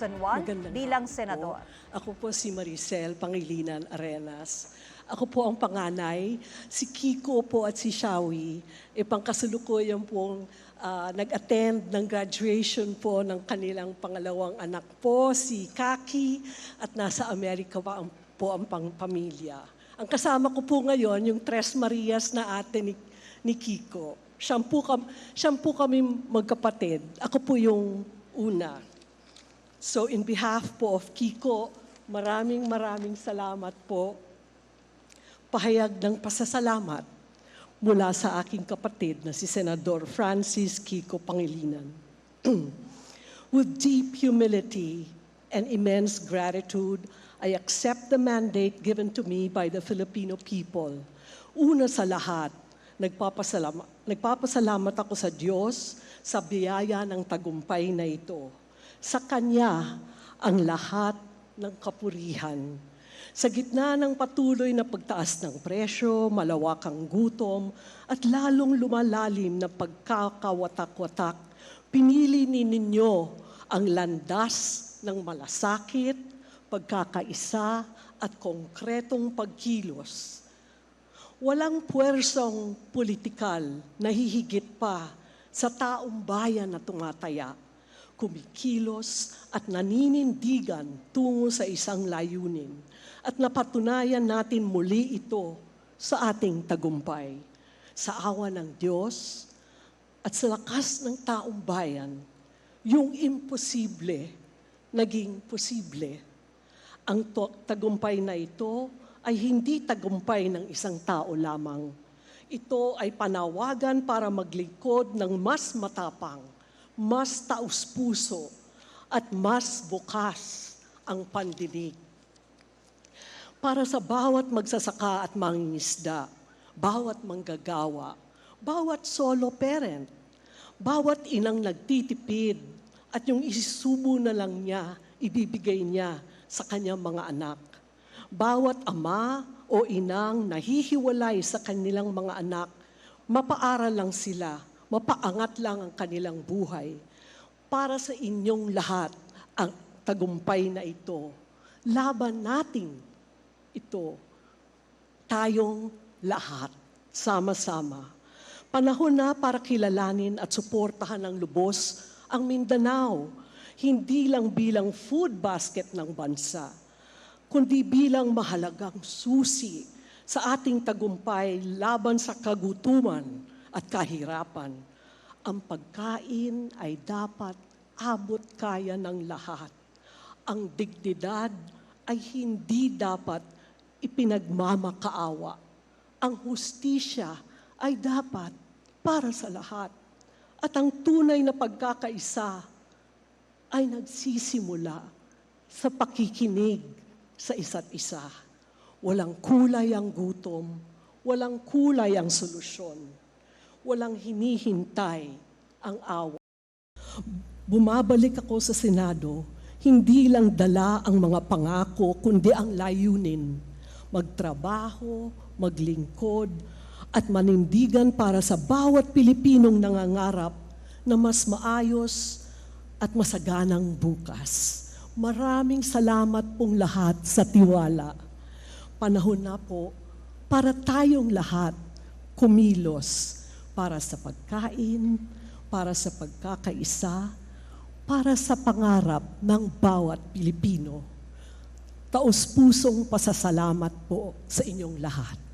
Magandang bilang hapon senador. po. Ako po si Maricel Pangilinan Arenas. Ako po ang panganay. Si Kiko po at si Shawi, pangkasalukuyan pong nag-attend ng graduation po ng kanilang pangalawang anak po, si Kaki, at nasa Amerika pa po ang pamilya. Ang kasama ko po ngayon, yung Tres Marias na ate ni Kiko. Siyam po kami magkapatid. Ako po yung una. So in behalf po of Kiko, maraming salamat po. Pahayag ng pasasalamat mula sa aking kapatid na si Senador Francis Kiko Pangilinan. With deep humility and immense gratitude, I accept the mandate given to me by the Filipino people. Una sa lahat, nagpapasalamat ako sa Diyos sa biyaya ng tagumpay na ito. Sa Kanya ang lahat ng kapurihan. Sa gitna ng patuloy na pagtaas ng presyo, malawakang gutom, at lalong lumalalim na pagkakawatak-watak, pinili ninyo ang landas ng malasakit, pagkakaisa, at konkretong pagkilos. Walang puwersang politikal na hihigit pa sa taong bayan na tumataya, kumikilos at naninindigan tungo sa isang layunin. At napatunayan natin muli ito sa ating tagumpay. Sa awa ng Diyos at sa lakas ng taong bayan, yung imposible naging posible. Ang tagumpay na ito ay hindi tagumpay ng isang tao lamang. Ito ay panawagan para maglingkod ng mas matapang, mas taus-puso, at mas bukas ang pandinig. Para sa bawat magsasaka at mangingisda, bawat manggagawa, bawat solo parent, bawat inang nagtitipid, at yung isisubo na lang niya, ibibigay niya sa kanyang mga anak. Bawat ama o inang nahihiwalay sa kanilang mga anak, mapaaral lang sila, mapaangat lang ang kanilang buhay. Para sa inyong lahat, ang tagumpay na ito, laban natin ito, tayong lahat, sama-sama. Panahon na para kilalanin at suportahan ng lubos ang Mindanao, hindi lang bilang food basket ng bansa, kundi bilang mahalagang susi sa ating tagumpay laban sa kagutuman at kahirapan. Ang pagkain ay dapat abot kaya ng lahat. Ang dignidad ay hindi dapat ipinagmamakaawa. Ang hustisya ay dapat para sa lahat. At ang tunay na pagkakaisa ay nagsisimula sa pakikinig sa isa't isa. Walang kulay ang gutom, walang kulay ang solusyon. Walang hinihintay ang awa. Bumabalik ako sa Senado, hindi lang dala ang mga pangako, kundi ang layunin. Magtrabaho, maglingkod, at manindigan para sa bawat Pilipinong nangangarap na mas maayos at masaganang bukas. Maraming salamat pong lahat sa tiwala. Panahon na po para tayong lahat kumilos para sa pagkain, para sa pagkakaisa, para sa pangarap ng bawat Pilipino. Taos-pusong pasasalamat po sa inyong lahat.